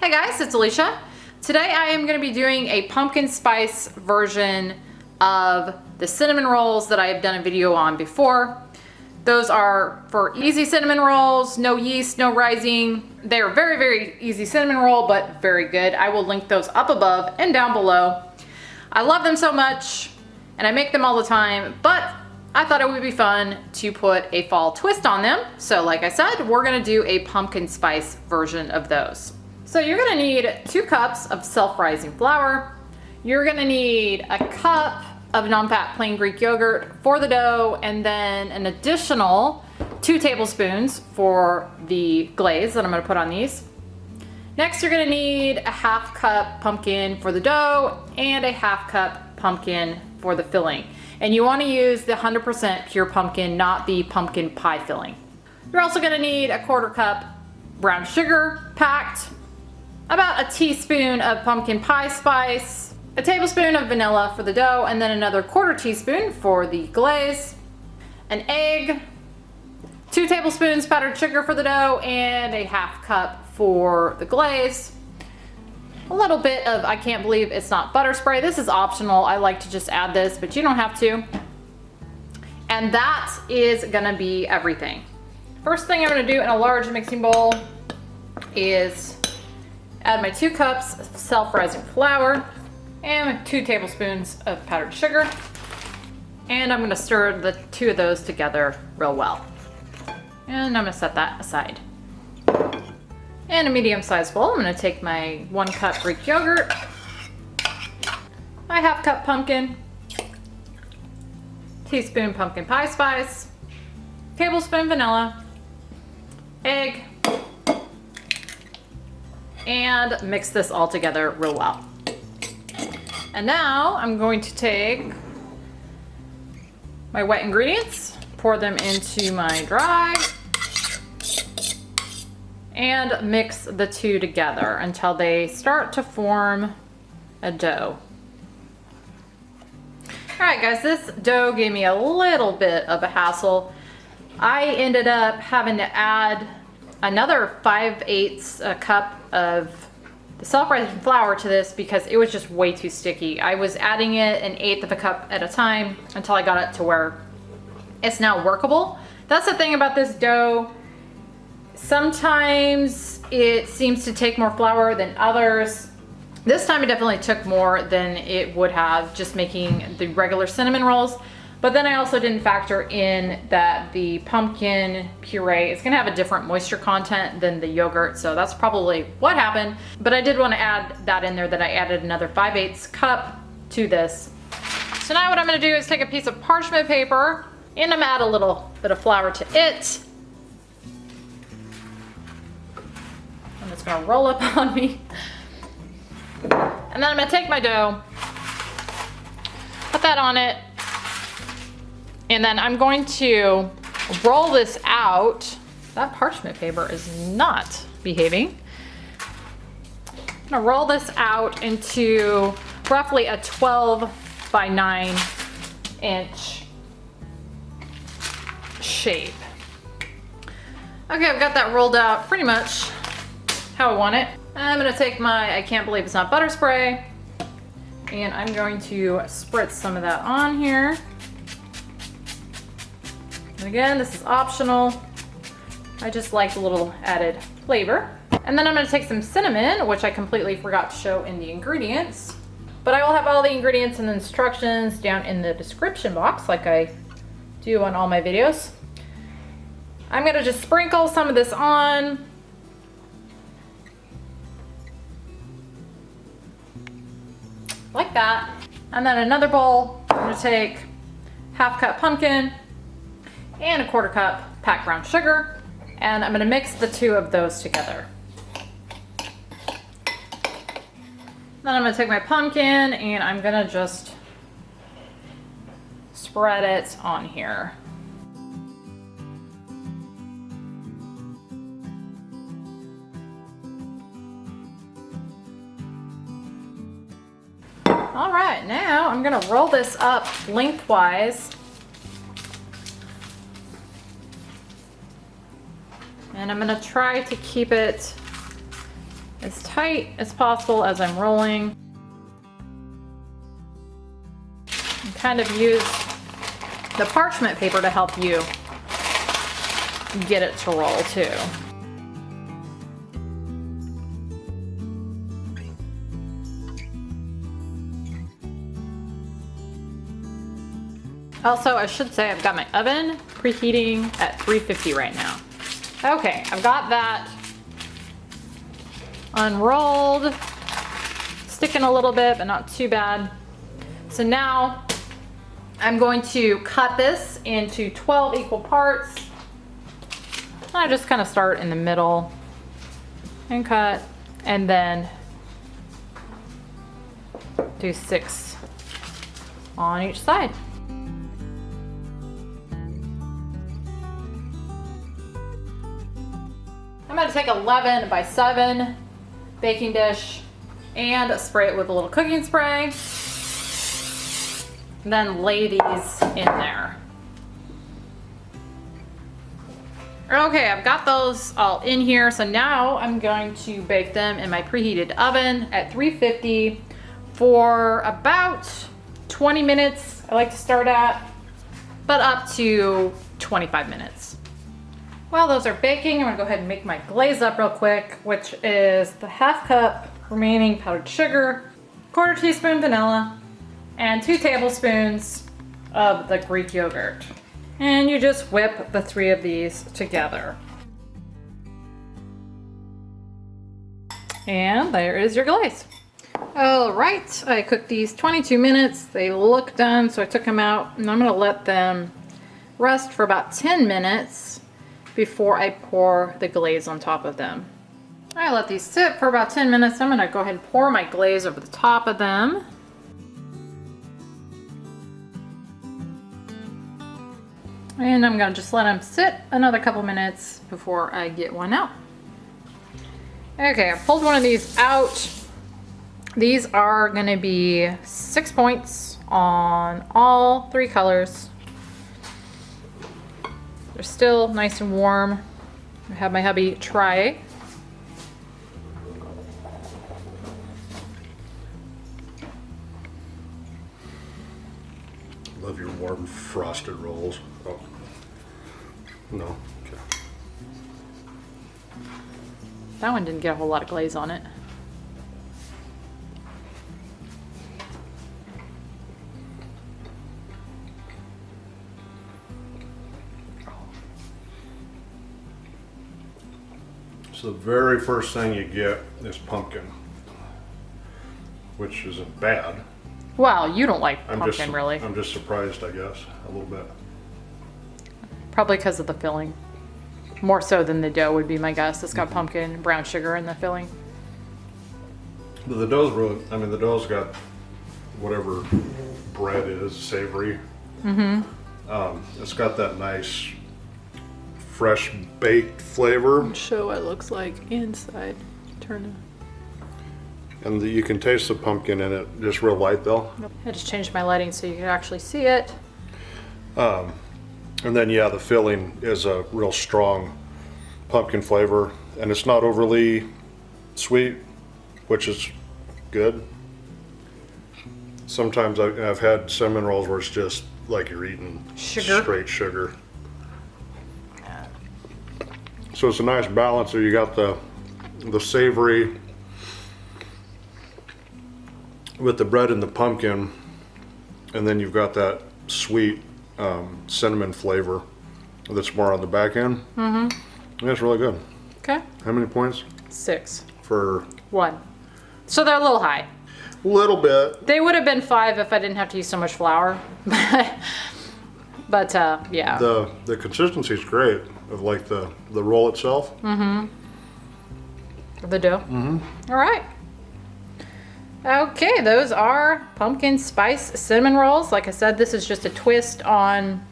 Hi guys, it's Alicia. Today I am going to be doing a pumpkin spice version of the cinnamon rolls that I have done a video on before. Those are for easy cinnamon rolls, no yeast, no rising. They're very, very easy cinnamon roll, but very good. I will link those up above and down below. I love them so much and I make them all the time, but I thought it would be fun to put a fall twist on them. So like I said, we're gonna do a pumpkin spice version of those. So you're gonna need 2 cups of self-rising flour. You're gonna need a cup of non-fat plain Greek yogurt for the dough, and then an additional 2 tablespoons for the glaze that I'm gonna put on these. Next, you're gonna need a 1/2 cup pumpkin for the dough and a 1/2 cup pumpkin for the filling. And you wanna use the 100% pure pumpkin, not the pumpkin pie filling. You're also gonna need a 1/4 cup brown sugar packed, about a teaspoon of pumpkin pie spice, a tablespoon of vanilla for the dough, and then another 1/4 teaspoon for the glaze, an egg, 2 tablespoons powdered sugar for the dough, and a 1/2 cup for the glaze. A little bit of, I can't believe it's not butter spray. This is optional. I like to just add this, but you don't have to. And that is gonna be everything. First thing I'm gonna do in a large mixing bowl is add my 2 cups of self-rising flour and 2 tablespoons of powdered sugar. And I'm gonna stir the 2 of those together real well. And I'm gonna set that aside. In a medium-sized bowl, I'm gonna take my 1 cup Greek yogurt, my 1/2 cup pumpkin, teaspoon pumpkin pie spice, tablespoon vanilla, egg, and mix this all together real well. And now I'm going to take my wet ingredients, pour them into my dry, and mix the 2 together until they start to form a dough. All right guys, this dough gave me a little bit of a hassle. I ended up having to add another 5/8 cup of the self-rising flour to this because it was just way too sticky. I was adding it 1/8 of a cup at a time until I got it to where it's now workable. That's the thing about this dough. Sometimes it seems to take more flour than others. This time it definitely took more than it would have just making the regular cinnamon rolls. But then I also didn't factor in that the pumpkin puree is gonna have a different moisture content than the yogurt, so that's probably what happened. But I did wanna add that in there, that I added another 5/8 cup to this. So now what I'm gonna do is take a piece of parchment paper and I'm gonna add a little bit of flour to it. And it's gonna roll up on me. And then I'm gonna take my dough, put that on it, and then I'm going to roll this out. That parchment paper is not behaving. I'm gonna roll this out into roughly a 12 by 9 inch shape. Okay, I've got that rolled out pretty much how I want it. I'm gonna take my, I can't believe it's not butter spray, and I'm going to spritz some of that on here. And again, this is optional. I just like a little added flavor. And then I'm gonna take some cinnamon, which I completely forgot to show in the ingredients. But I will have all the ingredients and the instructions down in the description box like I do on all my videos. I'm gonna just sprinkle some of this on. Like that. And then another bowl, I'm gonna take 1/2 cup pumpkin and a 1/4 cup packed brown sugar, and I'm gonna mix the 2 of those together. Then I'm gonna take my pumpkin and I'm gonna just spread it on here. All right, now I'm gonna roll this up lengthwise. And I'm gonna try to keep it as tight as possible as I'm rolling. And kind of use the parchment paper to help you get it to roll too. Also, I should say I've got my oven preheating at 350 right now. Okay, I've got that unrolled, sticking a little bit, but not too bad. So now I'm going to cut this into 12 equal parts. I just kind of start in the middle and cut, and then do 6 on each side. I'm going to take 11 by 7 baking dish and spray it with a little cooking spray. Then lay these in there. Okay, I've got those all in here. So now I'm going to bake them in my preheated oven at 350 for about 20 minutes. I like to start at, but up to 25 minutes. While those are baking, I'm gonna go ahead and make my glaze up real quick, which is the 1/2 cup remaining powdered sugar, 1/4 teaspoon vanilla, and 2 tablespoons of the Greek yogurt. And you just whip the 3 of these together. And there is your glaze. All right, I cooked these 22 minutes. They look done, so I took them out, and I'm gonna let them rest for about 10 minutes before I pour the glaze on top of them. I let these sit for about 10 minutes. I'm gonna go ahead and pour my glaze over the top of them. And I'm gonna just let them sit another couple minutes before I get one out. Okay, I pulled one of these out. These are gonna be 6 points on all 3 colors. They're still nice and warm. I have my hubby try. Love your warm frosted rolls. Oh, no. Okay. That one didn't get a whole lot of glaze on it. So the very first thing you get is pumpkin, which isn't bad. Well, you don't like pumpkin, really. I'm just surprised, I guess, a little bit. Probably because of the filling. More so than the dough would be my guess. It's got pumpkin, brown sugar in the filling. But the dough's really, I mean, the dough's got whatever bread is, savory. Mm-hmm. It's got that nice, fresh baked flavor. Show what it looks like inside. Turn it. And you can taste the pumpkin in it, just real light though. I just changed my lighting so you can actually see it. And then yeah, the filling is a real strong pumpkin flavor, and it's not overly sweet, which is good. Sometimes I've had cinnamon rolls where it's just like you're eating Sugar. straight sugar. So it's a nice balance. So you got the savory with the bread and the pumpkin, and then you've got that sweet cinnamon flavor that's more on the back end. Mm-hmm. That's really good. Okay. How many points? 6. For 1. So they're a little high. a little bit. They would have been 5 if I didn't have to use so much flour. but yeah. The consistency is great of like the roll itself. Mm-hmm. The dough. Mm-hmm. All right. Okay, those are pumpkin spice cinnamon rolls. Like I said, this is just a twist on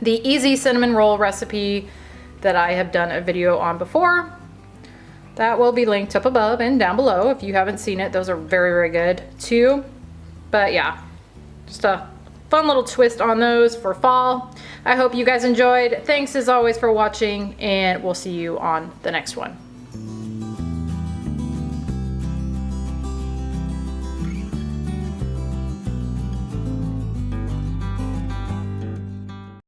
the easy cinnamon roll recipe that I have done a video on before. That will be linked up above and down below if you haven't seen it. Those are very, very good too. But yeah, just a fun little twist on those for fall. I hope you guys enjoyed. Thanks as always for watching, and we'll see you on the next one.